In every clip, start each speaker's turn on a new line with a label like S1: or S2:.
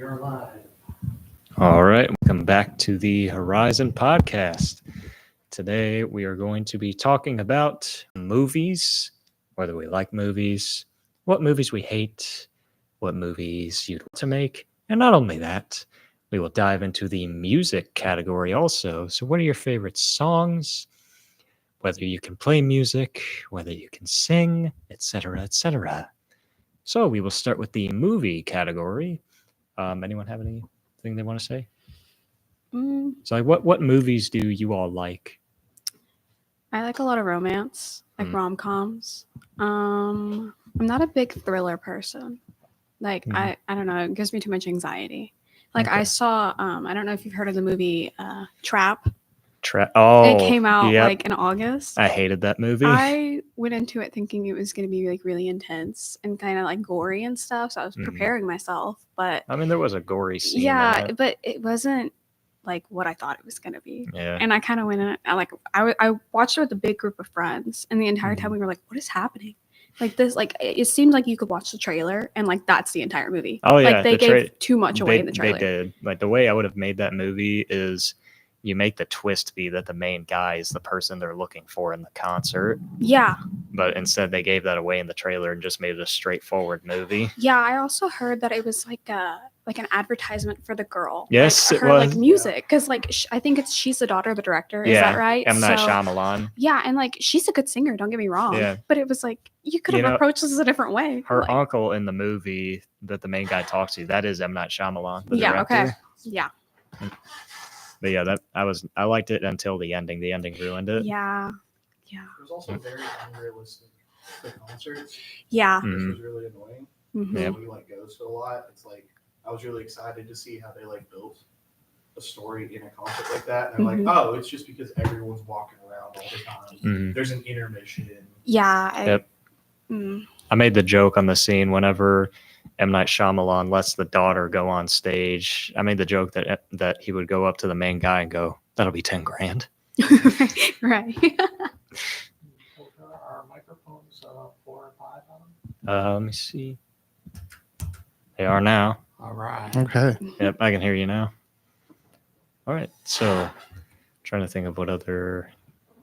S1: You're alive.
S2: All right, welcome back to the Horizon Podcast. Today we are going to be talking about movies, whether we like movies, what movies we hate, what movies you'd want to make, and not only that, we will dive into the music category also. So, what are your favorite songs? Whether you can play music, whether you can sing, etc., etc. So, we will start with the movie category. Anyone have anything they want to say? So, like, what movies do you all like?
S3: I like a lot of romance, like
S2: Mm.
S3: rom-coms. I'm not a big thriller person. Like
S2: Mhm.
S3: I don't know, it gives me too much anxiety. Like I
S2: Okay.
S3: saw I don't know if you've heard of the movie Trap.
S2: Oh,
S3: It came out
S2: yep.
S3: like in August.
S2: I hated that movie.
S3: I went into it thinking it was going to be like really intense and kind of like gory and stuff, so I was
S2: Mhm.
S3: preparing myself, but
S2: I mean, there was a gory scene.
S3: yeah,
S2: in it.
S3: but it wasn't like what I thought it was going to be.
S2: Yeah.
S3: And I kind of went in, I watched it with a big group of friends, and the entire time we were like, what is happening? Like this, like it seemed like you could watch the trailer and like that's the entire movie.
S2: Oh, yeah,
S3: Like they gave too much away in the trailer.
S2: They did. Like the way I would have made that movie is you make the twist be that the main guy is the person they're looking for in the concert.
S3: Yeah.
S2: But instead they gave that away in the trailer and just made it a straightforward movie.
S3: Yeah, I also heard that it was like an advertisement for the girl.
S2: Yes,
S3: like,
S2: it
S3: her
S2: was.
S3: like music, because like I think she's the daughter of the director. Is that right?
S2: M. Night Shyamalan.
S3: Yeah, and like she's a good singer. Don't get me wrong.
S2: Yeah.
S3: But it was like you could have approached this a different way.
S2: Her
S3: like,
S2: uncle in the movie that the main guy talks to, that is M. Night Shyamalan. The director.
S3: Okay. Yeah.
S2: But yeah, I liked it until the ending. The ending ruined it.
S3: Yeah.
S1: It was also very unrealistic. The concerts.
S3: Yeah.
S1: Which was really annoying.
S3: Mhm.
S2: Yeah.
S1: When you like go to a lot, it's like I was really excited to see how they like built a story in a concert like that. And they're like, oh, it's just because everyone's walking around all the time.
S2: Mhm.
S1: There's an intermission.
S3: Yeah.
S2: Yep. I made the joke on the scene whenever M. Night Shyamalan lets the daughter go on stage. I made the joke that he would go up to the main guy and go, "That'll be $10,000."
S3: Right.
S1: Are microphones 4 or 5 on them?
S2: Let me see. They are now.
S1: All right.
S4: Okay.
S2: Yep, I can hear you now. All right. So, trying to think of what other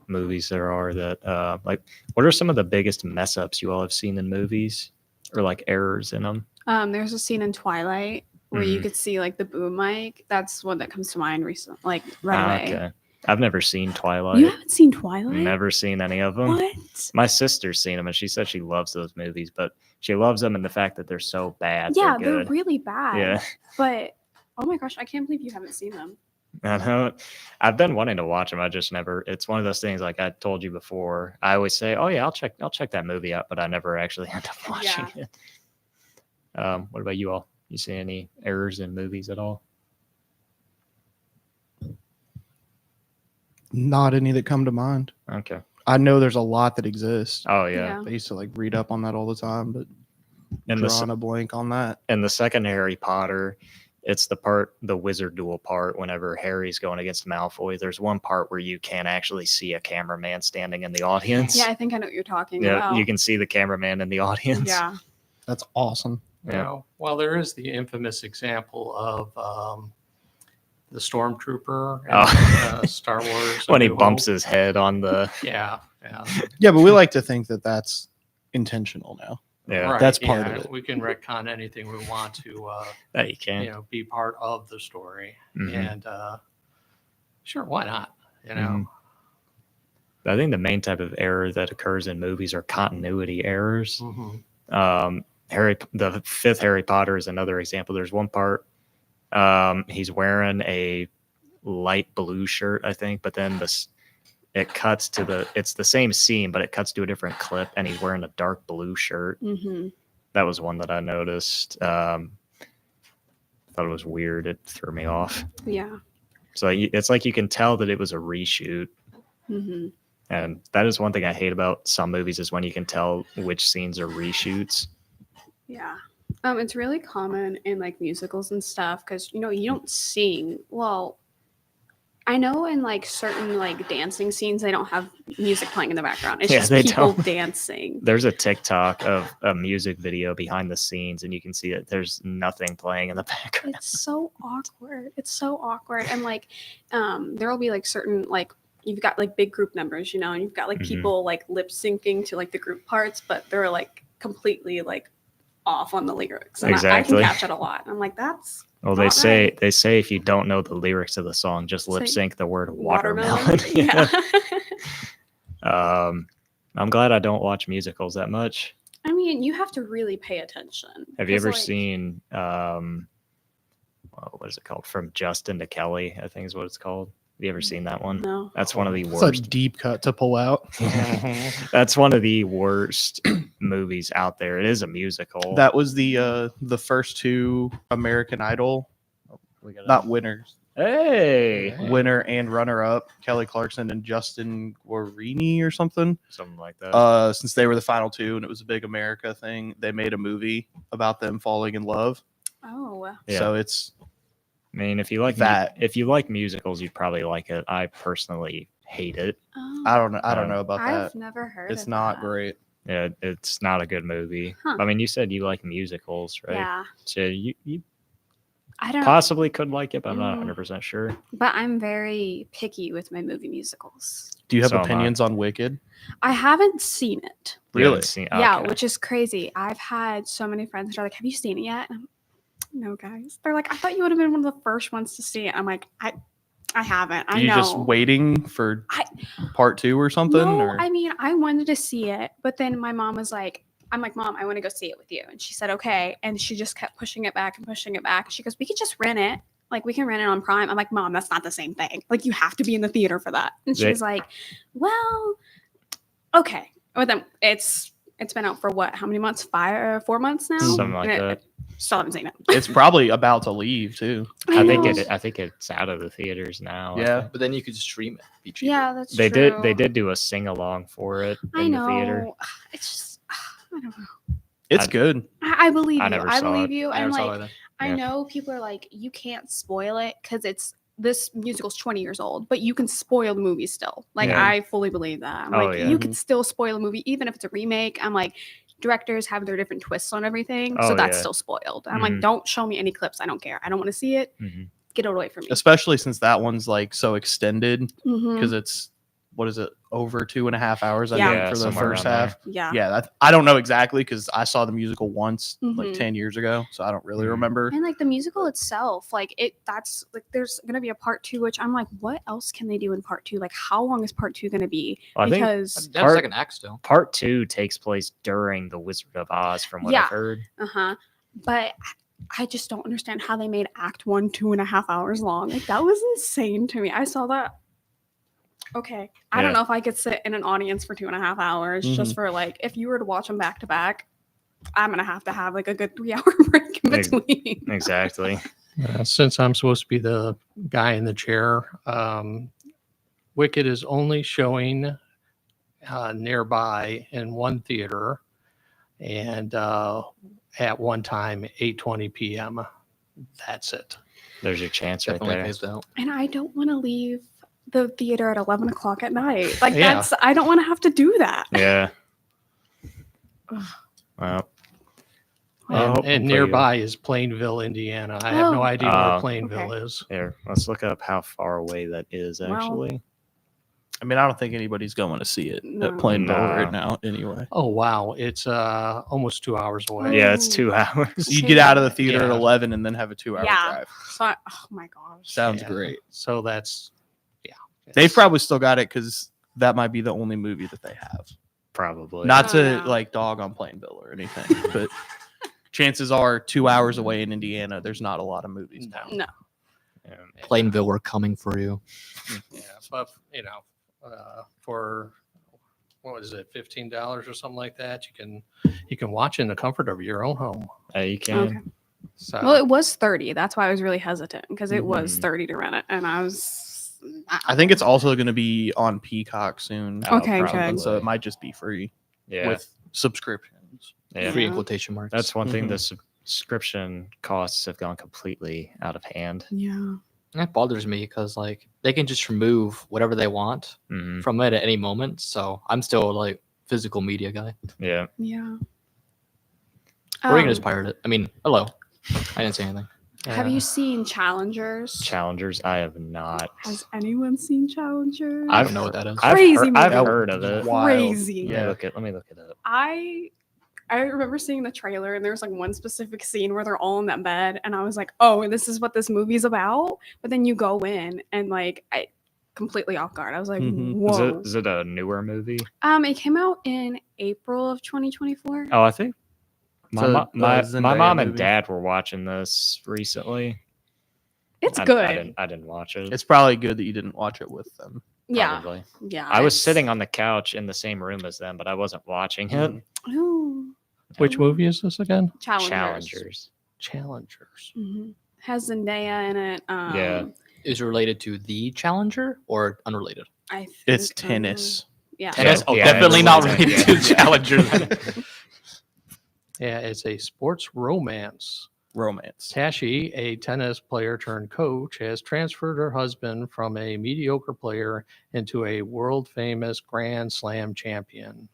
S2: movies there are that like. What are some of the biggest mess ups you all have seen in movies, or like errors in them?
S3: There's a scene in Twilight where you could see like the boom mic. That's one that comes to mind recently, like right away.
S2: Okay. I've never seen Twilight.
S3: You haven't seen Twilight?
S2: Never seen any of them.
S3: What?
S2: My sister's seen them, and she said she loves those movies, but she loves them in the fact that they're so bad.
S3: Yeah,
S2: they're
S3: they're
S2: good.
S3: really bad.
S2: Yeah,
S3: But oh my gosh, I can't believe you haven't seen them.
S2: I know. I've been wanting to watch them. I just never. It's one of those things. Like I told you before, I always say, "Oh yeah, I'll check that movie out," but I never actually end up watching it. What about you all? You see any errors in movies at all?
S4: Not any that come to mind.
S2: Okay.
S4: I know there's a lot that exists.
S2: Oh yeah.
S3: Yeah.
S4: I used to like read up on that all the time, but
S2: And
S4: drawing a blank on that.
S2: in the second Harry Potter, it's the wizard duel part whenever Harry's going against Malfoy. There's one part where you can actually see a cameraman standing in the audience.
S3: Yeah, I think I know what you're talking
S2: Yeah,
S3: about.
S2: you can see the cameraman in the audience.
S3: Yeah.
S4: That's awesome.
S2: Yeah.
S5: You know, well, there is the infamous example of the stormtrooper in Star Wars.
S2: When
S5: A
S2: he
S5: New
S2: bumps
S5: Hope.
S2: his head on the
S5: Yeah.
S4: Yeah, but we like to think that that's intentional now.
S2: yeah,
S4: That's part of it.
S5: We can retcon anything we want to,
S2: that you can.
S5: be part of the story.
S2: Mhm.
S5: And sure, why not?
S2: Mhm. I think the main type of error that occurs in movies are continuity errors.
S5: Mhm.
S2: The fifth Harry Potter is another example. There's one part he's wearing a light blue shirt, I think, but then it cuts to it's the same scene, but it cuts to a different clip, and he's wearing a dark blue shirt.
S3: Mm-hmm.
S2: That was one that I noticed. Thought it was weird. It threw me off.
S3: Yeah.
S2: So it's like you can tell that it was a reshoot.
S3: Mm-hmm.
S2: And that is one thing I hate about some movies is when you can tell which scenes are reshoots.
S3: Yeah. It's really common in like musicals and stuff because you don't sing. Well, I know in like certain like dancing scenes, they don't have music playing in the background. It's
S2: Yeah,
S3: just
S2: they
S3: people
S2: don't.
S3: dancing.
S2: There's a TikTok of a music video behind the scenes, and you can see that there's nothing playing in the background.
S3: It's so awkward. It's so awkward. And like, there will be like certain like you've got like big group numbers, you know, and you've got like
S2: Mhm.
S3: people like lip syncing to like the group parts, but they're like completely like off on the lyrics. And I
S2: Exactly.
S3: can catch it a lot. I'm like, that's
S2: Well,
S3: not right.
S2: they say if you don't know the lyrics of the song, just lip
S3: Say
S2: sync the word
S3: watermelon.
S2: watermelon.
S3: Yeah.
S2: I'm glad I don't watch musicals that much.
S3: I mean, you have to really pay attention.
S2: Have you
S3: 'cause,
S2: ever
S3: like,
S2: seen what is it called? From Justin to Kelly, I think is what it's called. Have you ever seen that one?
S3: No.
S2: That's one of the
S4: It's a
S2: worst.
S4: deep cut to pull out.
S2: That's one of the worst movies out there. It is a musical.
S4: That was the first two American Idol,
S2: We gotta-
S4: not winners,
S2: Hey,
S4: winner and runner up, Kelly Clarkson and Justin Guarini or something.
S2: something like that.
S4: Since they were the final two and it was a big America thing, they made a movie about them falling in love.
S3: Oh.
S2: Yeah.
S4: So it's
S2: I mean, if you like
S4: that.
S2: if you like musicals, you'd probably like it. I personally hate it.
S3: Oh.
S4: I don't know about
S3: I've
S4: that.
S3: never heard
S4: It's
S3: of
S4: not
S3: that.
S4: great.
S2: Yeah, it's not a good movie.
S3: Huh.
S2: I mean, you said you like musicals, right?
S3: Yeah.
S2: So you
S3: I don't
S2: possibly could like it, but I'm not
S3: Mm.
S2: 100% sure.
S3: but I'm very picky with my movie musicals.
S4: Do you have
S2: So am I.
S4: opinions on Wicked?
S3: I haven't seen it.
S2: You haven't
S4: Really?
S2: seen-
S3: Yeah,
S2: okay.
S3: which is crazy. I've had so many friends that are like, "Have you seen it yet?" And I'm, no, guys. They're like, "I thought you would have been one of the first ones to see it." I'm like, I haven't.
S4: Are
S3: I
S4: you
S3: know.
S4: just waiting for
S3: I-
S4: part two or something?
S3: No,
S4: or?
S3: I mean, I wanted to see it, but then my mom was like, I'm like, "Mom, I want to go see it with you." And she said, "Okay." And she just kept pushing it back and pushing it back. She goes, "We could just rent it. Like, we can rent it on Prime." I'm like, "Mom, that's not the same thing. Like, you have to be in the theater for that." And she
S2: They-
S3: was like, "Well, okay." Well, then it's been out for what? How many months? 4 months now.
S2: Something like
S3: And
S2: that.
S3: Still haven't seen it.
S4: It's probably about to leave too.
S2: I think
S3: know.
S2: I think it's out of the theaters now. I
S4: Yeah.
S2: think.
S6: But then you could just stream it. Be cheaper.
S3: Yeah, that's
S2: They
S3: true.
S2: did do a sing along for it
S3: I
S2: in
S3: know.
S2: the theater.
S3: It's just I don't know.
S4: It's
S2: I-
S4: good.
S3: I believe
S2: I
S3: you.
S2: never
S3: I
S2: saw
S3: believe
S2: it.
S3: you.
S6: I
S3: And
S6: never saw
S3: like
S6: it either.
S3: I
S2: Yeah.
S3: know people are like, you can't spoil it because this musical's 20 years old, but you can spoil the movie still. Like
S2: Yeah.
S3: I fully believe that. I'm
S2: Oh,
S3: like,
S2: yeah.
S3: you could still spoil a movie even if it's a remake. I'm like, directors have their different twists on everything,
S2: Oh,
S3: so that's
S2: yeah.
S3: still spoiled. I'm
S2: Mhm.
S3: like, don't show me any clips. I don't care. I don't want to see it.
S2: Mhm.
S3: Get it away from me.
S4: Especially since that one's like so extended
S3: Mhm.
S4: because it's what is it, over 2.5 hours, I
S3: Yeah.
S4: think,
S2: Yeah,
S4: for the
S2: somewhere
S4: first
S2: around there.
S4: half.
S3: Yeah.
S4: Yeah, I don't know exactly because I saw the musical once like
S3: Mhm.
S4: 10 years ago, so I don't really
S2: Mhm.
S4: remember.
S3: And like the musical itself, like that's like there's gonna be a part 2, which I'm like, what else can they do in part 2? Like, how long is part 2 gonna be?
S2: Well, I think
S3: Because
S6: They have a
S2: Part-
S6: second act still.
S2: part 2 takes place during the Wizard of Oz, from what
S3: Yeah.
S2: I've heard.
S3: but I just don't understand how they made Act 1 2.5 hours long. Like that was insane to me. I saw that. Okay, I don't
S2: Yeah.
S3: know if I could sit in an audience for 2.5 hours just for like if you were to watch them back to back. I'm gonna have to have like a good 3-hour break in
S2: Ex-
S3: between.
S2: Exactly.
S5: Since I'm supposed to be the guy in the chair, Wicked is only showing nearby in one theater, and at one time 8:20 p.m. That's it.
S2: There's your chance right
S6: Definitely
S2: there.
S6: phased out.
S3: And I don't want to leave the theater at 11 o'clock at night. Like
S5: Yeah.
S3: I don't want to have to do that.
S2: Yeah.
S3: Ugh.
S2: Well,
S5: And,
S2: hopefully
S5: and
S2: you'll-
S5: nearby is Plainville, Indiana. I have no
S3: Oh.
S5: idea
S2: Oh.
S5: where Plainville is.
S2: here, let's look up how far away that is.
S3: Well,
S2: Actually,
S4: I mean, I don't think anybody's going to see it
S3: No.
S4: at Plainville
S2: No.
S4: right now anyway.
S5: Oh wow, it's almost 2 hours away.
S2: yeah, it's
S3: Oh.
S2: 2 hours.
S4: You get out of the theater at
S5: Yeah.
S4: 11 and then have a 2-hour
S3: Yeah.
S4: drive.
S3: So oh my gosh.
S4: Sounds
S5: Yeah.
S4: great.
S5: So that's
S4: They've
S5: it's-
S4: probably still got it because that might be the only movie that they have.
S2: Probably.
S4: Not
S3: Oh,
S4: to
S3: no.
S4: like dog on Plainville or anything, but chances are 2 hours away in Indiana, there's not a lot of movies now.
S3: No.
S2: Yeah.
S6: Plainville, we're coming for you.
S5: Yeah, but for what was it, $15 or something like that, you can watch in the comfort of your own home.
S2: You can.
S3: Okay.
S5: So
S3: Well, it was 30. That's why I was really hesitant because it was
S2: Mhm.
S3: 30 to rent it, and I was.
S4: I think it's also going to be on Peacock soon.
S2: Oh,
S3: Okay, good.
S4: And so it might just be free
S2: Yeah.
S4: with subscriptions.
S2: yeah.
S6: Free in
S3: Yeah.
S6: quotation marks.
S2: That's one thing.
S4: Mhm.
S2: The subscription costs have gone completely out of hand.
S3: Yeah.
S6: That bothers me because like they can just remove whatever they want
S2: Mhm.
S6: from it at any moment. So I'm still like physical media guy.
S2: Yeah.
S3: Yeah.
S6: Or you can
S3: Um,
S6: just pirate it. I mean, hello. I didn't say anything.
S3: have you seen Challengers?
S2: Challengers, I have not.
S3: Has anyone seen Challengers?
S6: I don't know what that is.
S3: Crazy
S2: I've
S3: movie.
S2: heard of it.
S4: Wild.
S3: Crazy.
S2: Let me look it up.
S3: I remember seeing the trailer and there was like one specific scene where they're all in that bed and I was like, oh, this is what this movie's about. But then you go in and like I completely off guard. I was like,
S4: Mhm.
S3: whoa.
S2: Is it a newer movie?
S3: It came out in April of 2024.
S2: Oh, I think my
S4: So,
S2: mo- my
S4: Zendaya
S2: mom and
S4: movie?
S2: dad were watching this recently.
S3: It's
S2: I
S3: good.
S2: didn't watch it.
S4: It's probably good that you didn't watch it with them.
S3: Yeah.
S2: Probably.
S3: Yeah.
S2: I was
S3: it's-
S2: sitting on the couch in the same room as them, but I wasn't watching it.
S4: Mhm.
S3: Ooh,
S5: Which movie is this again?
S3: Challengers.
S4: Challengers.
S3: Mhm. Has Zendaya in it.
S2: Yeah.
S6: Is it related to the Challenger or unrelated?
S3: I think,
S4: It's tennis.
S3: Yeah.
S6: Tennis? Oh,
S2: yeah,
S6: definitely
S2: it's
S6: not
S2: related.
S6: related to
S2: Yeah.
S6: Challenger. then.
S5: Yeah, it's a sports romance.
S4: Romance.
S5: Tashi, a tennis player turned coach, has transferred her husband from a mediocre player into a world famous Grand Slam champion.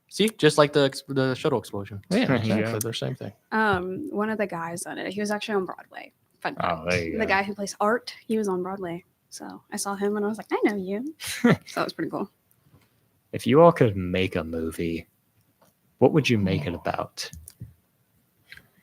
S6: See, just like the shuttle explosion.
S5: Yeah,
S2: There you
S5: exactly.
S2: go.
S5: They're same thing.
S3: One of the guys on it. He was actually on Broadway. Fun fact.
S2: Oh, there you
S3: The
S2: go.
S3: guy who plays Art, he was on Broadway. So I saw him and I was like, I know you. So that was pretty cool.
S2: If you all could make a movie, what would you make it about?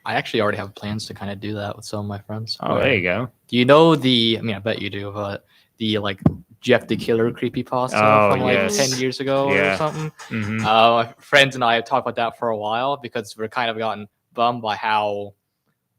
S6: I actually already have plans to kind of do that with some of my friends.
S2: Oh, there you go.
S6: Do you know I mean, I bet you do, but the like Jeff the Killer creepypasta
S2: Oh,
S6: from like
S2: yes.
S6: 10 years ago
S2: Yeah.
S6: or something?
S2: Mhm.
S6: My friends and I have talked about that for a while because we're kind of gotten bummed by how,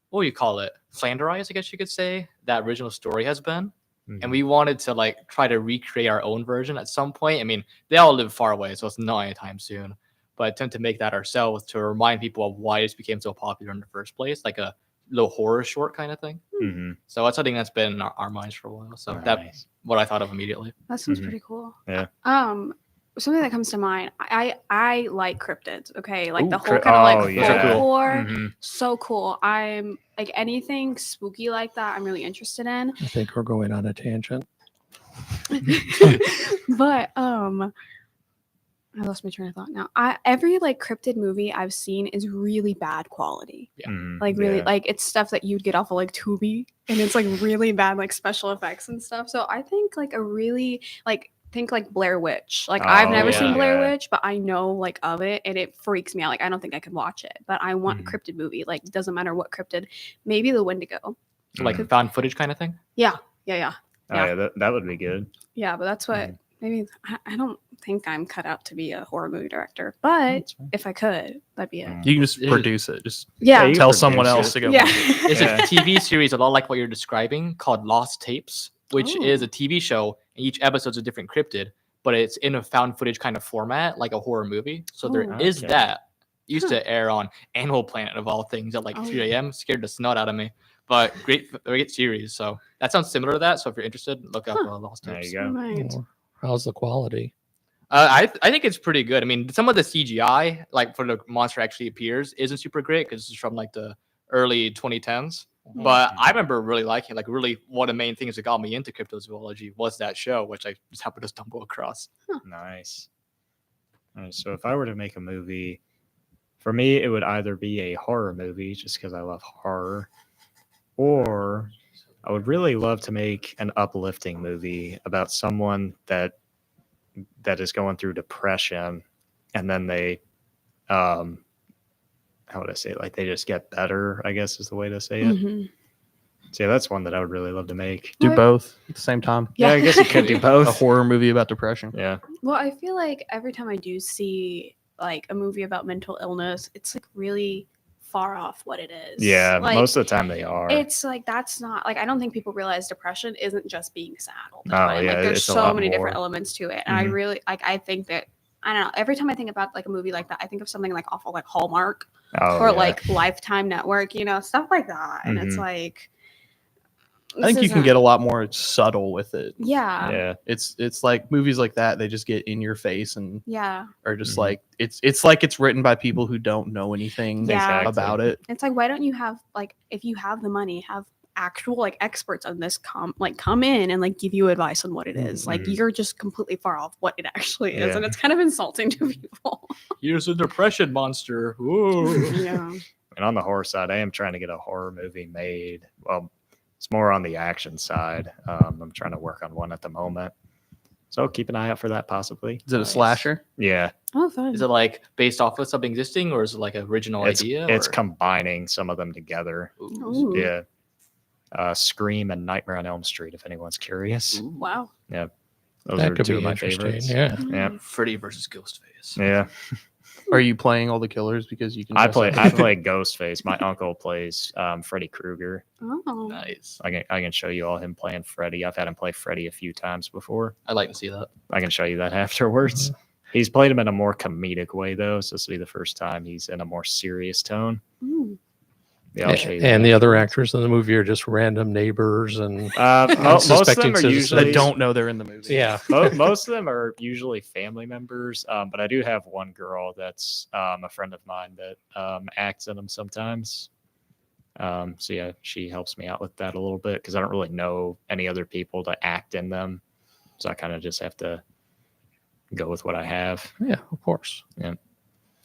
S6: what do you call it? Flanderized, I guess you could say, that original story has been.
S2: Mhm.
S6: And we wanted to like try to recreate our own version at some point. I mean, they all live far away, so it's not anytime soon. But attempt to make that ourselves to remind people of why this became so popular in the first place, like a little horror short kind of thing.
S2: Mhm.
S6: So that's something that's been in our minds for a while. So
S2: Nice.
S6: that's what I thought of immediately.
S3: That sounds
S2: Mhm.
S3: pretty cool.
S2: Yeah.
S3: Something that comes to mind. I like cryptids. Okay, like the
S2: Ooh,
S3: whole kind of like
S2: oh, yeah.
S3: folklore.
S2: Mhm.
S3: So cool. I'm like anything spooky like that. I'm really interested in.
S5: I think we're going on a tangent.
S3: But I lost my train of thought now. Every like cryptid movie I've seen is really bad quality.
S2: Mhm.
S3: Like really
S2: Yeah.
S3: like it's stuff that you'd get off of like Tubi and it's like really bad like special effects and stuff. So I think like a really like think like Blair Witch. Like I've
S2: Oh,
S3: never seen
S2: yeah.
S3: Blair
S2: Yeah.
S3: Witch, but I know like of it and it freaks me out. Like I don't think I could watch it. But I want
S2: Mhm.
S3: a cryptid movie. Like doesn't matter what cryptid. Maybe the Wendigo.
S6: Like
S2: Mhm.
S6: found footage kind of thing.
S3: Yeah.
S2: Oh, yeah, that would be good.
S3: Yeah, but that's what
S2: Mhm.
S3: maybe I don't think I'm cut out to be a horror movie director. But
S2: That's fine.
S3: if I could, that'd be it.
S2: Mm.
S4: You can just
S6: Yeah.
S4: produce it. Just
S3: Yeah.
S2: you
S4: tell
S2: produce
S4: someone
S2: it.
S4: else to go.
S3: Yeah.
S4: make it.
S6: It's
S2: Yeah.
S6: a TV series a lot like what you're describing called Lost Tapes, which
S3: Oh.
S6: is a TV show, and each episode's a different cryptid, but it's in a found footage kind of format, like a horror movie. So there
S3: Oh.
S6: is
S2: Okay.
S6: that. Used to air on Animal Planet of all things at like
S3: Oh.
S6: 3 a.m. Scared the snot out of me. But great series. So that sounds similar to that. So if you're interested, look up Lost
S2: There
S6: Tapes.
S2: you go.
S3: Right.
S5: How's the quality?
S6: I think it's pretty good. I mean, some of the CGI, like for the monster actually appears, isn't super great because it's from like the early 2010s. But I remember really liking it. Like, really, one of the main things that got me into cryptozoology was that show, which I just happened to stumble across.
S2: Nice. All right, so if I were to make a movie, for me, it would either be a horror movie, just because I love horror, or I would really love to make an uplifting movie about someone that is going through depression, and then they, how would I say it? Like they just get better, I guess is the way to say it.
S3: Mhm.
S2: So yeah, that's one that I would really love to make.
S4: Do
S3: What?
S4: both at the same time.
S2: Yeah, I guess you could do
S4: A
S2: both.
S4: horror movie about depression.
S2: Yeah.
S3: Well, I feel like every time I do see like a movie about mental illness, it's like really far off what it is.
S2: Yeah,
S3: like,
S2: most of the time they are.
S3: it's like that's not like I don't think people realize depression isn't just being sad all the
S2: Oh,
S3: time.
S2: yeah,
S3: like there's
S2: it's a
S3: so
S2: lot
S3: many different
S2: more.
S3: elements to it. And I
S2: Mhm.
S3: really like I think that I don't know, every time I think about like a movie like that, I think of something like awful like Hallmark
S2: Oh,
S3: or
S2: yeah.
S3: like Lifetime Network, you know, stuff like that. And it's
S2: Mhm.
S3: like
S4: I think you can get a lot more subtle with it.
S3: Yeah.
S2: yeah.
S4: It's like movies like that. They just get in your face and
S3: Yeah.
S4: are just
S2: Mhm.
S4: like it's like it's written by people who don't know anything
S3: Yeah.
S2: Exactly.
S4: about it.
S3: It's like why don't you have like if you have the money, have actual like experts on this come in and like give you advice on what it is. Like
S2: Mhm.
S3: you're just completely far off what it actually is,
S2: Yeah.
S3: and it's kind of insulting to people.
S6: Here's a depression monster. Whoa.
S3: Yeah.
S2: And on the horror side, I am trying to get a horror movie made. Well, it's more on the action side. I'm trying to work on one at the moment. So keep an eye out for that possibly.
S4: Is it a
S6: Nice.
S4: slasher?
S2: Yeah.
S3: Oh, fun.
S6: Is it like based off of something existing, or is it like an original
S2: It's,
S6: idea?
S2: it's
S6: or?
S2: combining some of them together.
S3: Ooh.
S2: Yeah. Scream and Nightmare on Elm Street, if anyone's curious.
S3: Wow.
S2: Those
S5: That
S2: are
S5: could
S2: two
S5: be
S2: of my
S5: interesting.
S2: favorites.
S5: Yeah.
S2: Yeah.
S6: Freddy versus Ghostface.
S2: Yeah.
S4: Are you playing all the killers because you can?
S2: I
S4: dress
S2: play
S4: up?
S2: I play Ghostface. My uncle plays Freddy Krueger.
S3: Oh.
S6: Nice.
S2: I can show you all him playing Freddy. I've had him play Freddy a few times before.
S6: I'd like to see that.
S2: I can show you that afterwards. He's played him in a more comedic way though, so this will be the first time he's in a more serious tone.
S3: Mm.
S2: Yeah, I'll show you.
S5: And
S2: that
S5: the other
S2: afterwards.
S5: actors in the movie are just random neighbors and
S2: Most of
S5: Unsuspecting
S2: them are
S5: citizens.
S2: usually
S4: that don't know they're in the movie.
S5: yeah.
S2: most of them are usually family members, but I do have one girl that's a friend of mine that acts in them sometimes. So yeah, she helps me out with that a little bit because I don't really know any other people to act in them, so I kind of just have to go with what I have.
S5: Yeah, of course.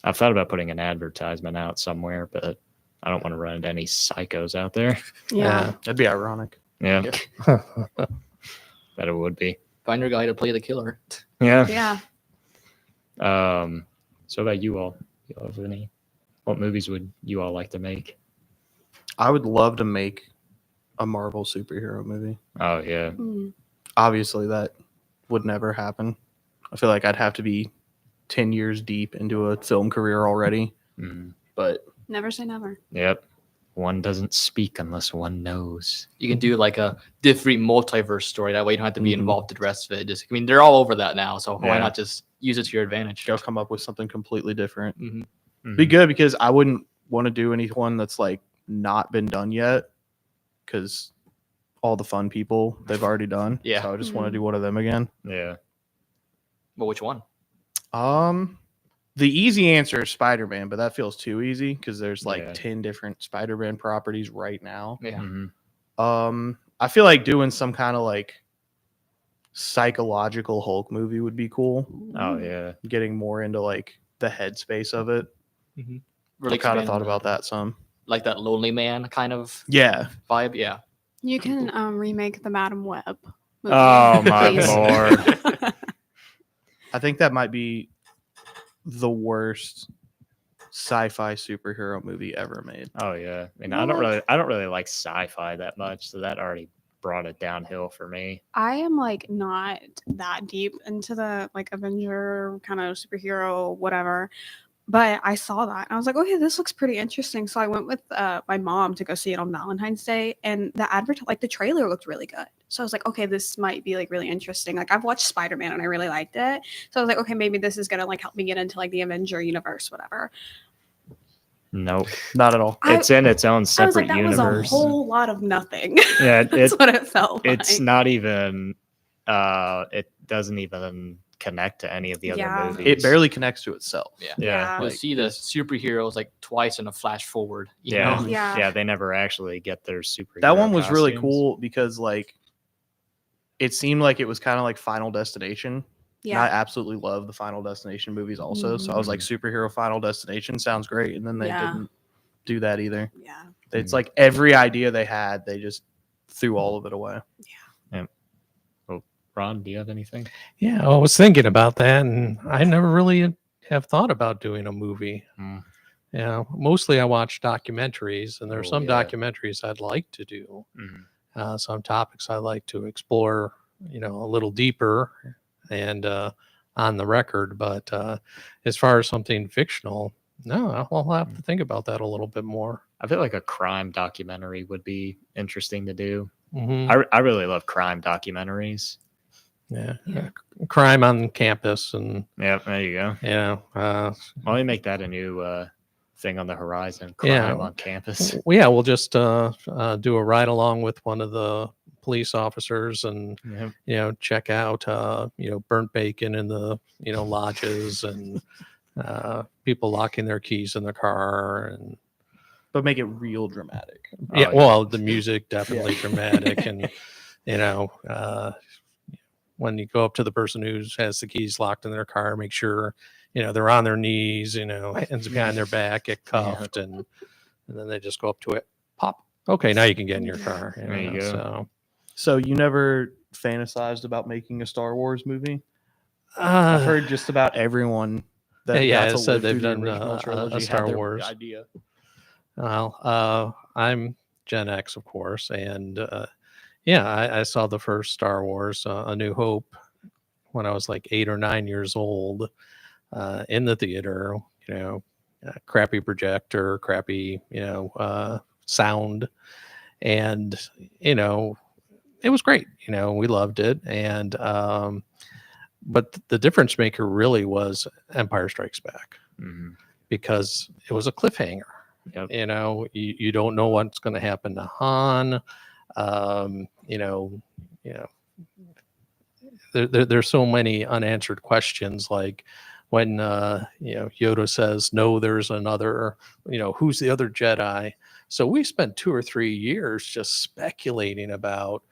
S2: I've thought about putting an advertisement out somewhere, but I don't want to run into any psychos out there.
S3: Yeah.
S4: That'd be ironic.
S2: Yeah,
S5: Yeah.
S2: that it would be.
S6: Find your guy to play the killer.
S2: Yeah.
S3: Yeah.
S2: So about you all? You all have any? What movies would you all like to make?
S4: I would love to make a Marvel superhero movie.
S2: Oh yeah,
S3: Mm.
S4: Obviously, that would never happen. I feel like I'd have to be 10 years deep into a film career already.
S2: Mhm.
S4: But
S3: Never say never.
S2: Yep. One doesn't speak unless one knows.
S6: You can do like a different multiverse story. That way you don't have to be
S4: Mhm.
S6: involved in the rest of it. Just, I mean, they're all over that now. So why
S2: Yeah.
S6: not just use it to your advantage?
S4: go come up with something completely different.
S2: Mhm.
S4: Be good because I wouldn't want to do anyone that's like not been done yet because all the fun people they've already done.
S6: Yeah.
S4: So I just want to
S3: Mhm.
S4: do one of them again.
S2: Yeah.
S6: Well, which one?
S4: The easy answer is Spider-Man, but that feels too easy because there's like
S2: Yeah.
S4: 10 different Spider-Man properties right now.
S6: Yeah.
S2: Mhm.
S4: I feel like doing some kind of like psychological Hulk movie would be cool.
S2: Oh yeah.
S4: Getting more into like the headspace of it.
S6: Really
S4: I kind of
S6: expand
S4: thought
S6: the-
S4: about that some.
S6: like that Lonely Man kind of
S4: Yeah.
S6: vibe. Yeah.
S3: You can remake the Madam Web. movie,
S2: Oh my
S3: please.
S2: lord.
S4: I think that might be the worst sci-fi superhero movie ever made.
S2: Oh yeah. I mean, I don't really like sci-fi that much, so that already brought it downhill for me.
S3: I am like not that deep into the like Avenger kind of superhero whatever, but I saw that and I was like, okay, this looks pretty interesting. So I went with my mom to go see it on Valentine's Day, and the trailer looked really good. So I was like, okay, this might be like really interesting. Like I've watched Spider-Man and I really liked it, so I was like, okay, maybe this is gonna like help me get into like the Avenger universe, whatever.
S2: Nope.
S4: Not at all.
S2: It's in its own
S3: I was
S2: separate
S3: like, that
S2: universe.
S3: was a whole lot of nothing.
S2: Yeah,
S3: That's what it felt
S2: it's
S3: like.
S2: not even it doesn't even connect to any of the
S3: Yeah.
S2: other movies.
S4: It barely connects to itself.
S6: Yeah.
S2: Yeah.
S6: You'll
S4: Like,
S6: see the superheroes like twice in a flash forward. You
S2: Yeah.
S6: know?
S3: Yeah.
S2: Yeah, they never actually get their super.
S4: That one was really cool because like it seemed like it was kind of like Final Destination. And I
S3: Yeah.
S4: absolutely love the Final Destination movies also. So I was like, superhero Final Destination sounds great. And then they
S3: Yeah.
S4: didn't do that either.
S3: Yeah.
S4: It's like every idea they had, they just threw all of it away.
S2: Ron, do you have anything?
S5: Yeah, I was thinking about that, and I never really have thought about doing a movie.
S2: Mm.
S5: Yeah, mostly I watch documentaries, and there are
S2: Oh,
S5: some
S2: yeah.
S5: documentaries I'd like to do.
S2: Mhm.
S5: Some topics I like to explore, a little deeper and on the record. But as far as something fictional, no, I'll have to think about that a little bit more.
S2: I feel like a crime documentary would be interesting to do.
S5: Mhm.
S2: I really love crime documentaries.
S5: Yeah. Crime on campus, and
S2: Yeah, there you go. Why don't we make that a new thing on the horizon? Crime
S5: Yeah.
S2: on campus.
S5: we'll just do a ride along with one of the police officers, and
S2: Yeah.
S5: check out burnt bacon in the lodges, and people locking their keys in the car, and
S4: but make it real dramatic.
S5: Yeah,
S2: Oh, yeah.
S5: well, the music definitely dramatic, and you know, when you go up to the person who has the keys locked in their car, make sure they're on their knees, hands behind their back, get cuffed, and then they just go up to it, pop. Okay, now you can get in your car.
S2: There you go.
S4: So you never fantasized about making a Star Wars movie?
S5: So
S4: I've heard just about everyone that
S5: Yeah,
S4: got to
S5: it said
S4: live
S5: they've
S4: through the
S5: done,
S4: original
S5: a
S4: trilogy
S5: Star
S4: had their
S5: Wars.
S4: idea.
S5: Well, I'm Gen X, of course, and I saw the first Star Wars, A New Hope, when I was like 8 or 9 years old, in the theater. Crappy projector, crappy sound, and it was great. We loved it, and but the difference maker really was Empire Strikes Back,
S2: Mhm.
S5: because it was a cliffhanger.
S2: Yep.
S5: You don't know what's going to happen to Han. There's so many unanswered questions, like when Yoda says, no, there's another, who's the other Jedi. So we spent 2 or 3 years just speculating about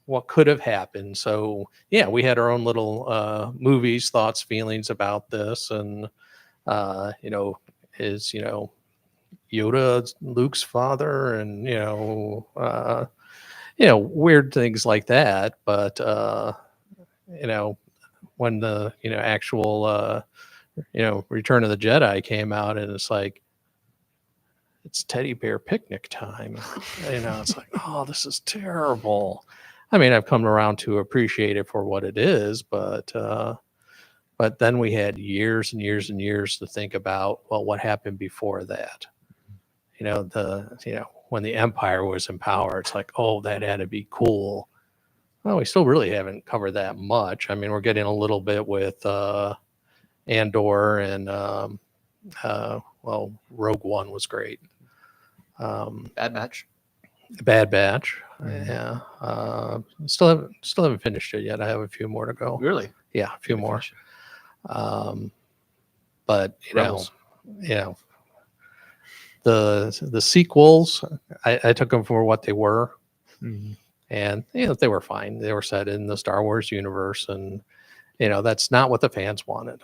S5: what could have happened. So yeah, we had our own little movies, thoughts, feelings about this, and is Yoda Luke's father, and weird things like that. But when the actual Return of the Jedi came out, and it's like, it's teddy bear picnic time. It's like, oh, this is terrible. I mean, I've come around to appreciate it for what it is, but then we had years and years and years to think about, well, what happened before that? When the Empire was in power, it's like, oh, that had to be cool. Well, we still really haven't covered that much. I mean, we're getting a little bit with Andor, and Rogue One was great.
S6: Bad Batch.
S5: Bad Batch.
S2: Mhm.
S5: Yeah. Still haven't finished it yet. I have a few more to go.
S6: Really?
S5: Yeah, a few more. But
S6: Rebels.
S5: The sequels, I took them for what they were,
S2: Mhm.
S5: and they were fine. They were set in the Star Wars universe, and that's not what the fans wanted.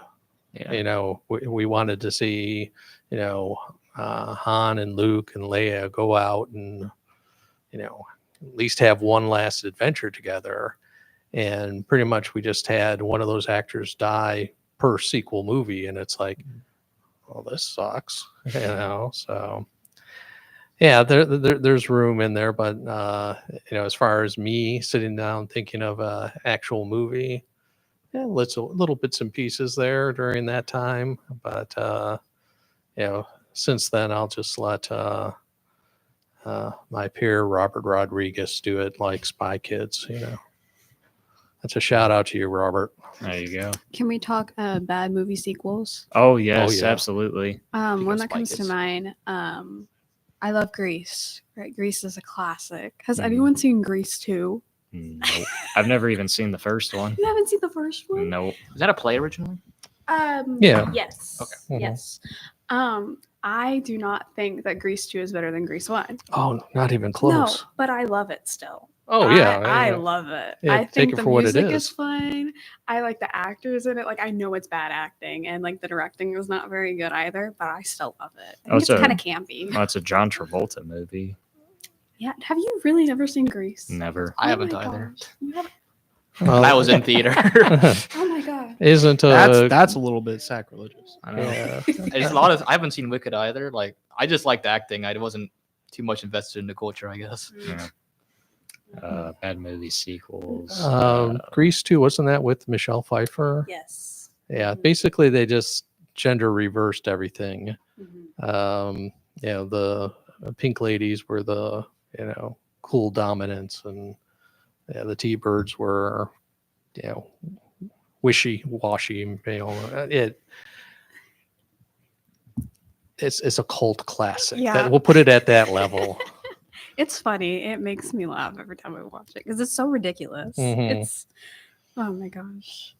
S2: Yeah.
S5: We wanted to see Han and Luke and Leia go out and at least have one last adventure together, and pretty much we just had one of those actors die per sequel movie, and it's like, well, this sucks. So yeah, there's room in there, but as far as me sitting down thinking of a actual movie, yeah, little bits and pieces there during that time, but since then I'll just let my peer Robert Rodriguez do it, like Spy Kids. That's a shout out to you, Robert.
S2: There you go.
S3: Can we talk bad movie sequels?
S2: Oh yes,
S5: yeah.
S2: absolutely.
S3: One
S6: of
S3: that comes to
S6: Spikes.
S3: mind. I love Grease. Right, Grease is a classic. Has
S2: Mhm.
S3: anyone seen Grease 2?
S2: Nope. I've never even seen the first one.
S3: You haven't seen the first one?
S2: Nope.
S6: Is that a play originally?
S5: Yeah.
S3: Yes.
S6: Okay.
S5: Mhm.
S3: Yes. I do not think that Grease 2 is better than Grease 1.
S5: Oh, not even
S3: No,
S5: close.
S3: but I love it still.
S5: Oh yeah,
S3: I
S5: yeah.
S3: love it.
S5: Yeah,
S3: I
S5: take
S3: think
S5: it
S3: the
S5: for what it
S3: music
S5: is.
S3: is fun. I like the actors in it. Like, I know it's bad acting, and like the directing is not very good either, but I still love it. I
S2: Oh,
S3: think
S2: so-
S3: it's kind of campy.
S2: Oh, it's a John Travolta movie.
S3: Yeah. Have you really never seen Grease?
S2: Never.
S6: I
S3: Oh
S6: haven't
S3: my
S6: either.
S3: gosh. You haven't-
S6: I was in theater.
S3: Oh my god.
S5: Isn't
S4: That's a little bit sacrilegious.
S2: I know.
S5: yeah.
S6: There's a lot of. I haven't seen Wicked either. Like, I just liked the acting. I wasn't too much invested in the culture, I guess.
S2: Yeah. Bad movie sequels.
S5: Grease 2, wasn't that with Michelle Pfeiffer?
S3: Yes.
S5: Yeah, basically they just gender reversed everything.
S3: Mhm.
S5: The pink ladies were the cool dominants, and the T-birds were wishy-washy. It's a cult classic.
S3: Yeah.
S5: We'll put it at that level.
S3: It's funny. It makes me laugh every time I watch it because it's so ridiculous.
S5: Mhm.
S3: It's oh my gosh.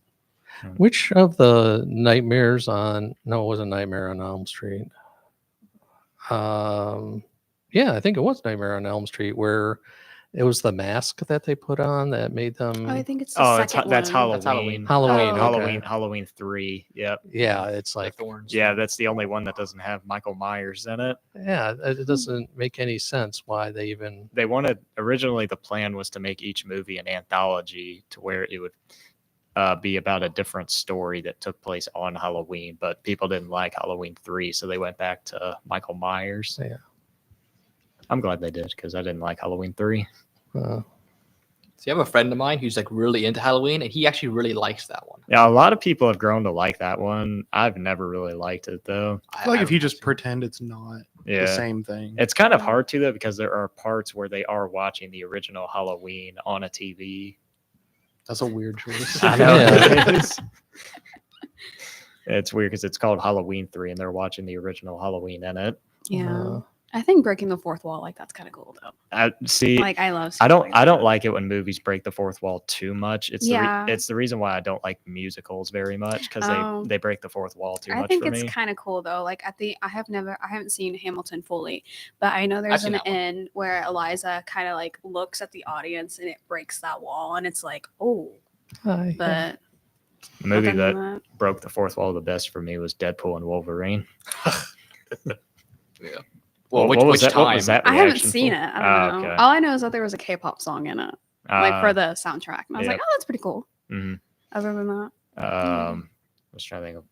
S5: Which of the nightmares on? No, it wasn't Nightmare on Elm Street. Yeah, I think it was Nightmare on Elm Street where it was the mask that they put on that made them
S3: Oh, I think it's the
S2: Oh,
S3: second
S2: that's
S3: one.
S2: Halloween.
S6: That's Halloween.
S5: Halloween.
S3: Oh.
S2: Halloween.
S5: Okay.
S2: Halloween 3. Yep.
S5: Yeah, it's
S6: The
S5: like
S6: thorns.
S2: Yeah, that's the only one that doesn't have Michael Myers in it.
S5: yeah, it doesn't make any sense why they even
S2: They wanted originally the plan was to make each movie an anthology to where it would be about a different story that took place on Halloween, but people didn't like Halloween 3, so they went back to Michael Myers.
S5: Yeah.
S2: I'm glad they did because I didn't like Halloween 3.
S6: So you have a friend of mine who's like really into Halloween, and he actually really likes that one.
S2: Yeah, a lot of people have grown to like that one. I've never really liked it though.
S4: I feel like if you
S6: really
S4: just
S6: like it.
S4: pretend it's not the
S2: Yeah.
S4: same thing.
S2: It's kind of hard to though because there are parts where they are watching the original Halloween on a TV.
S4: That's a weird choice.
S2: I know
S5: Yeah.
S2: it is. It's weird because it's called Halloween 3 and they're watching the original Halloween in it.
S3: Yeah.
S5: Uh,
S3: I think breaking the fourth wall, like that's kind of cool though.
S2: I see.
S3: Like I love.
S2: I
S3: stuff
S2: don't.
S3: like
S2: I don't
S3: that.
S2: like it when movies break the fourth wall too much. It's
S3: Yeah.
S2: it's the reason why I don't like musicals very much because
S3: Oh.
S2: they break the fourth wall too
S3: I
S2: much
S3: think
S2: for
S3: it's
S2: me.
S3: kind of cool though. Like I haven't seen Hamilton fully, but I know there's
S6: seen
S3: an
S6: that one.
S3: end where Eliza kind of like looks at the audience and it breaks that wall, and it's like, oh,
S5: hi.
S3: but
S2: The movie
S3: other
S2: that
S3: than that,
S2: broke the fourth wall the best for me was Deadpool and Wolverine.
S6: Well,
S2: What was
S6: which
S2: that?
S6: time?
S2: What was that
S3: I haven't
S2: reaction
S3: seen
S2: for?
S3: it. I don't know.
S2: Okay.
S3: All I know is that there was a K-pop song in it, like for the soundtrack, and I was like,
S2: yeah.
S3: oh, that's pretty cool.
S2: Mhm.
S3: Other than that,
S2: I was trying to think of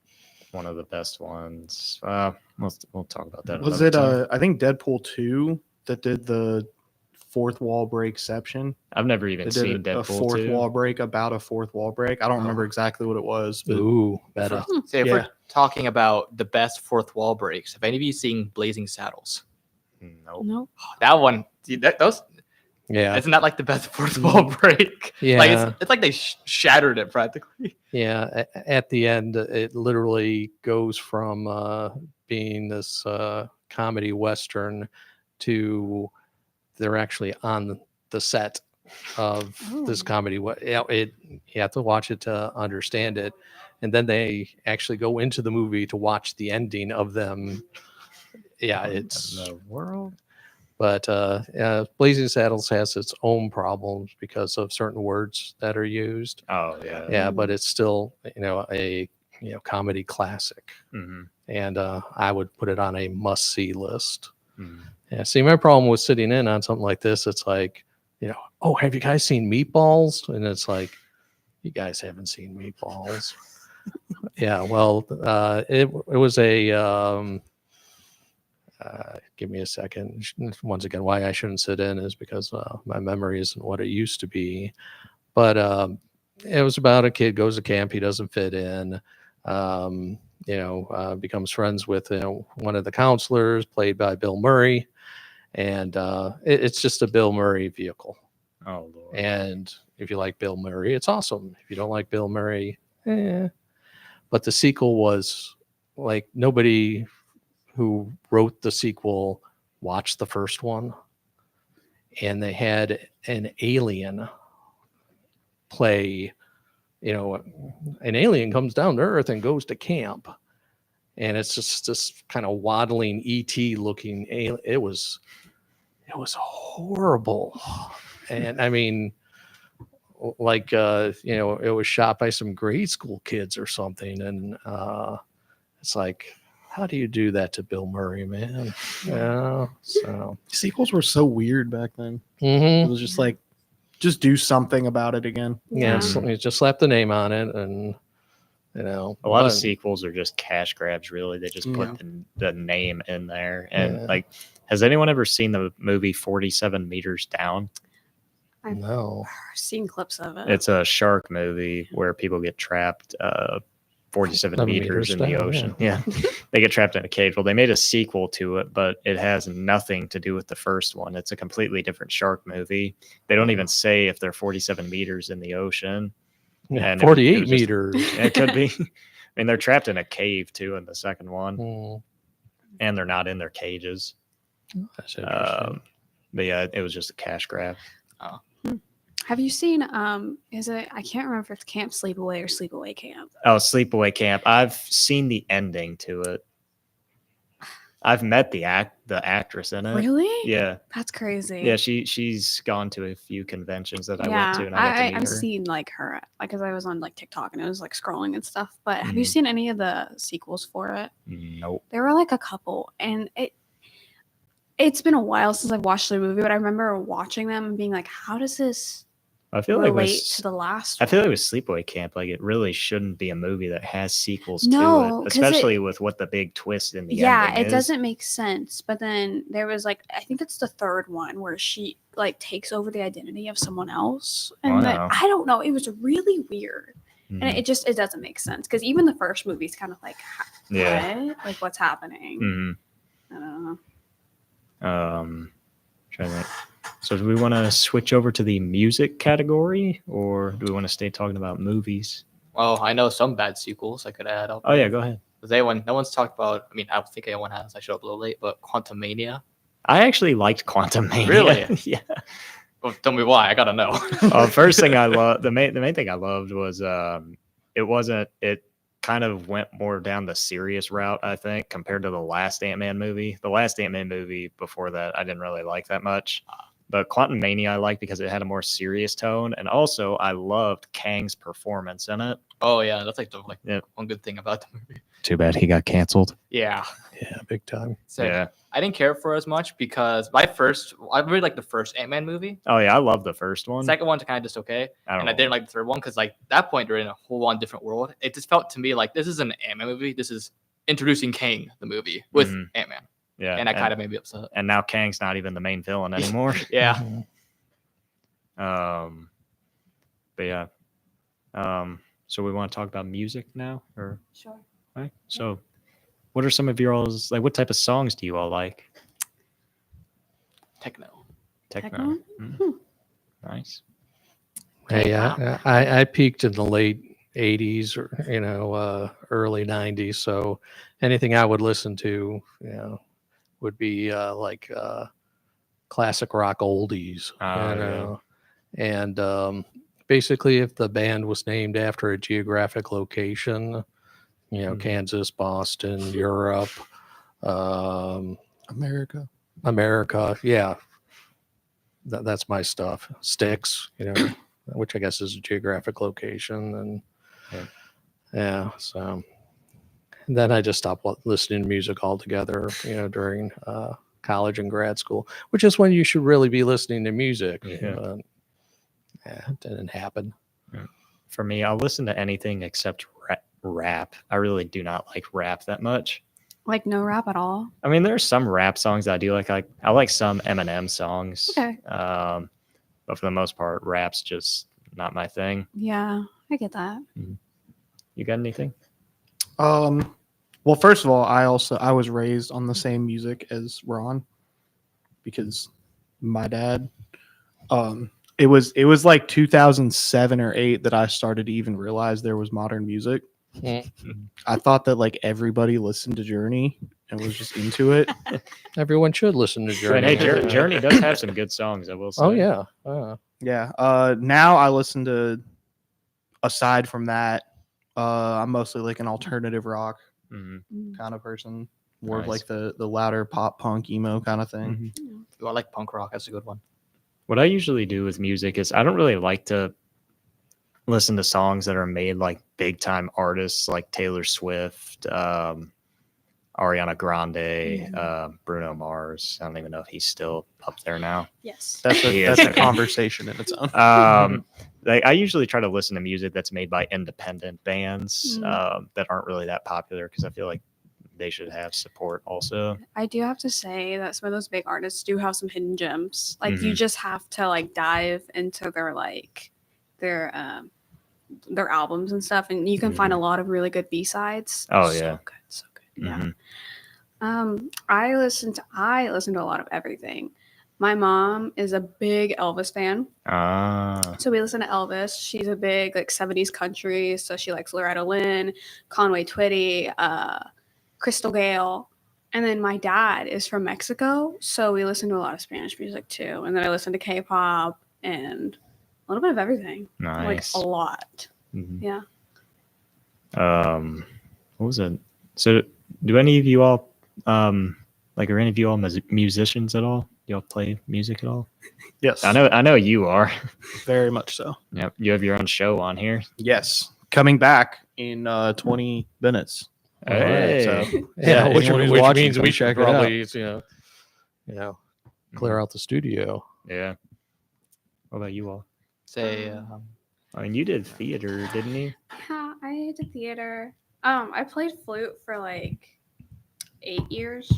S2: one of the best ones. We'll talk about that.
S4: Was
S2: another
S4: it
S2: time.
S4: I think Deadpool 2 that did the fourth wall breakception?
S2: I've never even
S4: They
S2: seen
S4: did a
S2: Deadpool
S4: fourth
S2: 2.
S4: wall break about a fourth wall break. I don't remember exactly what it was, but
S5: Ooh, better.
S6: So if
S4: Yeah.
S6: we're talking about the best fourth wall breaks, have any of you seen Blazing Saddles?
S2: Nope.
S3: nope.
S6: That one, dude, those
S5: Yeah.
S6: isn't that like the best fourth wall break? Like
S5: Yeah.
S6: it's like they shattered it practically.
S5: Yeah, at the end, it literally goes from being this comedy western to they're actually on the set of this
S3: Oh.
S5: comedy. You have to watch it to understand it, and then they actually go into the movie to watch the ending of them. Yeah, it's
S2: the world.
S5: but Blazing Saddles has its own problems because of certain words that are used.
S2: Oh yeah.
S5: Yeah, but it's still a comedy classic,
S2: Mhm.
S5: and I would put it on a must see list.
S2: Mhm.
S5: Yeah. See, my problem with sitting in on something like this, it's like, oh, have you guys seen Meatballs? And it's like, you guys haven't seen Meatballs. Yeah. Well, it was a. Give me a second. Once again, why I shouldn't sit in is because my memory isn't what it used to be. But it was about a kid goes to camp, he doesn't fit in, becomes friends with one of the counselors, played by Bill Murray, and it's just a Bill Murray vehicle.
S2: Oh Lord.
S5: And if you like Bill Murray, it's awesome. If you don't like Bill Murray, But the sequel was like nobody who wrote the sequel watched the first one, and they had an alien play. An alien comes down to Earth and goes to camp, and it's just this kind of waddling ET looking alien. It was horrible, and I mean, like it was shot by some grade school kids or something, and it's like, how do you do that to Bill Murray, man? Yeah, so
S4: sequels were so weird back then.
S5: mhm.
S4: It was just like, just do something about it again.
S5: Yeah,
S3: Yeah.
S5: you just slap the name on it, and
S2: A lot
S5: but-
S2: of sequels are just cash grabs, really. They just put the name in there. And
S5: Yeah.
S2: like, has anyone ever seen the movie 47 Meters Down?
S5: No.
S3: I've seen clips of it.
S2: It's a shark movie where people get trapped 47
S5: 7
S2: meters in the
S5: down,
S2: ocean. Yeah. They get trapped in a cage. Well, they made a sequel to it, but it has nothing to do with the first one. It's a completely different shark movie. They don't even say if they're 47 meters in the ocean.
S5: Yeah,
S2: And it was
S5: 48
S2: just-
S5: meters.
S2: It could be. I mean, they're trapped in a cave too in the second one,
S5: Mm,
S2: and they're not in their cages.
S5: that's interesting.
S2: But yeah, it was just a cash grab.
S3: Have you seen is it I can't remember if it's Camp Sleepaway or Sleepaway Camp.
S2: Oh, Sleepaway Camp. I've seen the ending to it. I've met the actress in it.
S3: Really?
S2: Yeah.
S3: That's crazy.
S2: Yeah, she's gone to a few conventions that I went to, and I got to meet
S3: I've
S2: her.
S3: seen like her, like, because I was on like TikTok and it was like scrolling and stuff. But have you
S2: Mhm.
S3: seen any of the sequels for it?
S2: Nope.
S3: There were like a couple, and it's been a while since I've watched the movie, but I remember watching them and being like, how does this
S2: I feel like
S3: relate to the last
S2: I feel like
S3: one?
S2: with Sleepaway Camp, like it really shouldn't be a movie that has sequels
S3: No,
S2: to it,
S3: 'cause it-
S2: especially with what the big twist in the
S3: Yeah,
S2: ending
S3: it
S2: is.
S3: doesn't make sense. But then there was like, I think it's the third one where she like takes over the identity of someone else, and then
S2: Wow.
S3: I don't know. It was really weird, and
S2: Mhm.
S3: it doesn't make sense because even the first movie is kind of like,
S2: Yeah.
S3: what? Like what's happening?
S2: Mhm.
S3: I don't know.
S2: Trying to think. So do we want to switch over to the music category, or do we want to stay talking about movies?
S6: Well, I know some bad sequels I could add up.
S2: Oh yeah, go ahead.
S6: No one's talked about. I mean, I don't think anyone has. I showed up a little late, but Quantum Mania.
S2: I actually liked Quantum Mania.
S6: Really?
S2: Yeah.
S6: Well, tell me why. I gotta know.
S2: First thing I love, the main thing I loved was it kind of went more down the serious route, I think, compared to the last Ant-Man movie. The last Ant-Man movie before that I didn't really like that much. But Quantum Mania I liked because it had a more serious tone, and also I loved Kang's performance in it.
S6: Oh yeah, that's like the
S2: Yeah.
S6: one good thing about the movie.
S2: Too bad he got canceled.
S6: Yeah.
S5: Yeah, big time.
S6: So
S2: Yeah.
S6: I didn't care for it as much because I really liked the first Ant-Man movie.
S2: Oh yeah, I love the first one.
S6: Second one's kind of just okay,
S2: I don't
S6: and I
S2: know.
S6: didn't like the third one because like that point they're in a whole on different world. It just felt to me like this is an Ant-Man movie. This is introducing Kang the movie with
S2: Mhm.
S6: Ant-Man,
S2: Yeah,
S6: and that kind of made me upset.
S2: and now Kang's not even the main villain anymore.
S6: Yeah.
S2: But yeah. So we want to talk about music now, or
S3: Sure.
S2: right? So, what are some of your all's like? What type of songs do you all like?
S6: Techno.
S2: Techno. Mm.
S3: Hmm.
S2: Nice.
S5: Hey, I peaked in the late 80s or, early 90s. So anything I would listen to, would be like classic rock oldies,
S2: Oh,
S5: you
S2: yeah.
S5: know. And basically, if the band was named after a geographic location,
S2: Mhm.
S5: Kansas, Boston, Europe,
S4: America.
S5: America, yeah, that's my stuff. Styx, which I guess is a geographic location, and
S2: Yeah.
S5: yeah. So then I just stopped listening to music altogether. During college and grad school, which is when you should really be listening to music.
S2: Yeah.
S5: But, it didn't happen.
S2: For me, I'll listen to anything except rap. I really do not like rap that much.
S3: Like no rap at all.
S2: I mean, there are some rap songs that I do like. I like some Eminem songs.
S3: Okay.
S2: But for the most part, rap's just not my thing.
S3: Yeah, I get that.
S2: You got anything?
S4: Well, first of all, I was raised on the same music as Ron because my dad. It was like 2007 or 8 that I started to even realize there was modern music. I thought that like everybody listened to Journey and was just into it.
S5: Everyone should listen to Journey.
S2: Hey, Journey does have some good songs, I will say.
S5: Oh yeah.
S4: Yeah. Now I listen to, aside from that, I'm mostly like an alternative rock
S2: Mhm.
S4: kind of person. More of
S2: Nice.
S4: like the louder pop punk emo kind of thing.
S2: Mhm.
S6: I like punk rock. That's a good one.
S2: What I usually do with music is I don't really like to listen to songs that are made like big time artists like Taylor Swift, Ariana Grande, Bruno Mars. I don't even know if he's still up there now.
S3: Yes.
S4: That's a,
S2: Yeah.
S4: that's a conversation in its own.
S2: Like I usually try to listen to music that's made by independent bands that aren't really that popular because I feel like they should have support also.
S3: I do have to say that some of those big artists do have some hidden gems. Like you just have to like dive into their albums and stuff, and you can find a lot of really good B-sides.
S2: Oh,
S3: So
S2: yeah.
S3: good, so good. Yeah.
S2: Mhm.
S3: I listen to a lot of everything. My mom is a big Elvis fan.
S2: Ah,
S3: So we listen to Elvis. She's a big like 70s country. So she likes Loretta Lynn, Conway Twitty, Crystal Gale. And then my dad is from Mexico. So we listen to a lot of Spanish music too. And then I listen to K-pop and a little bit of everything.
S2: nice.
S3: Like a lot.
S2: Mhm.
S3: Yeah.
S2: What was it? So do any of you all Like, are any of you all musicians at all? Y'all play music at all?
S4: Yes,
S2: I know you are.
S4: very much so.
S2: Yep, you have your own show on here.
S4: Yes, coming back in 20 minutes.
S2: Hey.
S4: So
S5: Yeah,
S4: anyone who's
S5: which
S4: watching,
S5: means
S4: come
S5: we should
S4: check it out.
S5: probably, clear out the studio.
S2: Yeah. What about you all?
S6: Say,
S2: I mean, you did theater, didn't you?
S3: Yeah, I did theater. I played flute for like 8 years.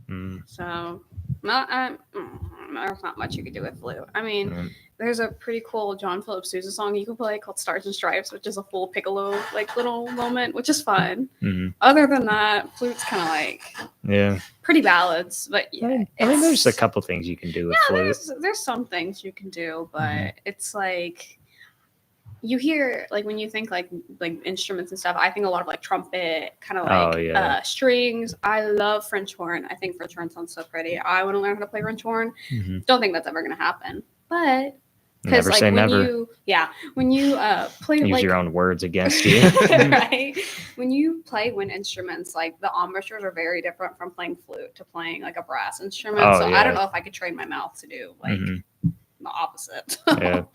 S2: Mm,
S3: So there's not much you could do with flute. I mean,
S2: mm.
S3: there's a pretty cool John Philip Sousa song you can play called Stars and Stripes, which is a full piccolo like little moment, which is fun.
S2: Mhm.
S3: Other than that, flute's kind of like
S2: Yeah.
S3: pretty ballads, but yeah.
S2: I mean, there's a
S3: it's-
S2: couple things you can do with
S3: yeah,
S2: flute.
S3: there's some things you can do, but
S2: Mhm.
S3: it's like you hear like when you think like instruments and stuff. I think a lot of like trumpet, kind of like
S2: Oh, yeah.
S3: strings. I love French horn. I think French horn sounds so pretty. I want to learn how to play French horn.
S2: Mhm.
S3: Don't think that's ever gonna happen, but
S2: Never
S3: like
S2: say
S3: when
S2: never.
S3: when you play
S2: Use
S3: like
S2: your own words against you.
S3: right, when you play wind instruments, like the embouchures are very different from playing flute to playing like a brass instrument.
S2: Oh,
S3: So
S2: yeah.
S3: I don't know if I could train my mouth to do like
S2: Mhm.
S3: the opposite.
S2: Yeah.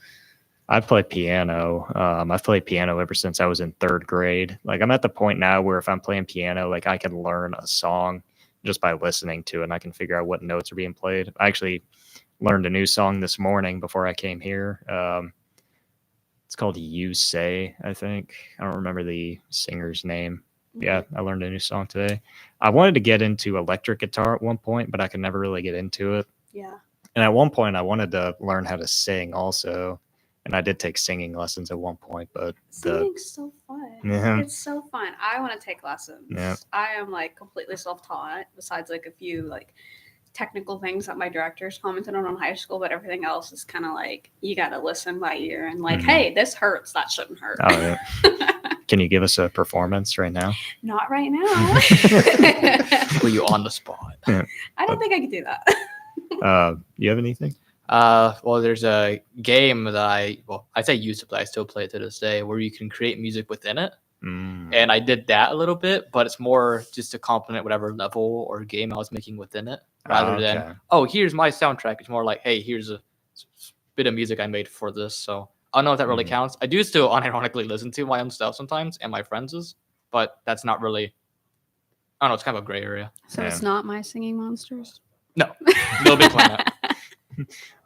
S2: I play piano. I've played piano ever since I was in 3rd grade. Like, I'm at the point now where if I'm playing piano, like I can learn a song just by listening to it, and I can figure out what notes are being played. I actually learned a new song this morning before I came here. It's called "You Say," I think. I don't remember the singer's name. Yeah, I learned a new song today. I wanted to get into electric guitar at one point, but I could never really get into it.
S3: Yeah.
S2: And at one point, I wanted to learn how to sing also. And I did take singing lessons at one point, but
S3: Singing's so fun.
S2: Yeah.
S3: It's so fun. I want to take lessons.
S2: Yeah.
S3: I am like completely self-taught, besides like a few like technical things that my directors commented on high school, but everything else is kind of like you got to listen by ear and like,
S2: Mhm.
S3: hey, this hurts. That shouldn't hurt.
S2: oh, yeah. Can you give us a performance right now?
S3: Not right now.
S6: put you on the spot.
S3: I don't think I could do that.
S2: You have anything?
S6: Well, there's a game that I say used to play. I still play it to this day, where you can create music within it.
S2: Mm.
S6: And I did that a little bit, but it's more just to complement whatever level or game I was making within it, rather than
S2: Okay.
S6: oh, here's my soundtrack. It's more like, hey, here's a bit of music I made for this. So I don't know if that really
S2: Mhm.
S6: counts. I do still unironically listen to my own stuff sometimes and my friends', but that's not really. I don't know. It's kind of a gray area.
S3: So
S2: Yeah.
S3: it's not my singing monsters.
S6: No, they'll be playing that.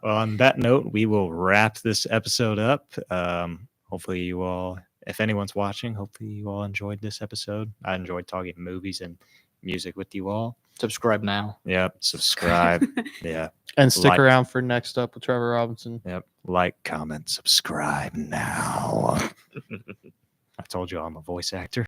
S2: Well, on that note, we will wrap this episode up. Hopefully, you all, if anyone's watching, hopefully you all enjoyed this episode. I enjoyed talking movies and music with you all.
S6: Subscribe now.
S2: Yep. Subscribe. Yeah.
S4: And stick
S2: Like-
S4: around for next up with Trevor Robinson.
S2: Yep. Like, comment, subscribe now. I told you I'm a voice actor.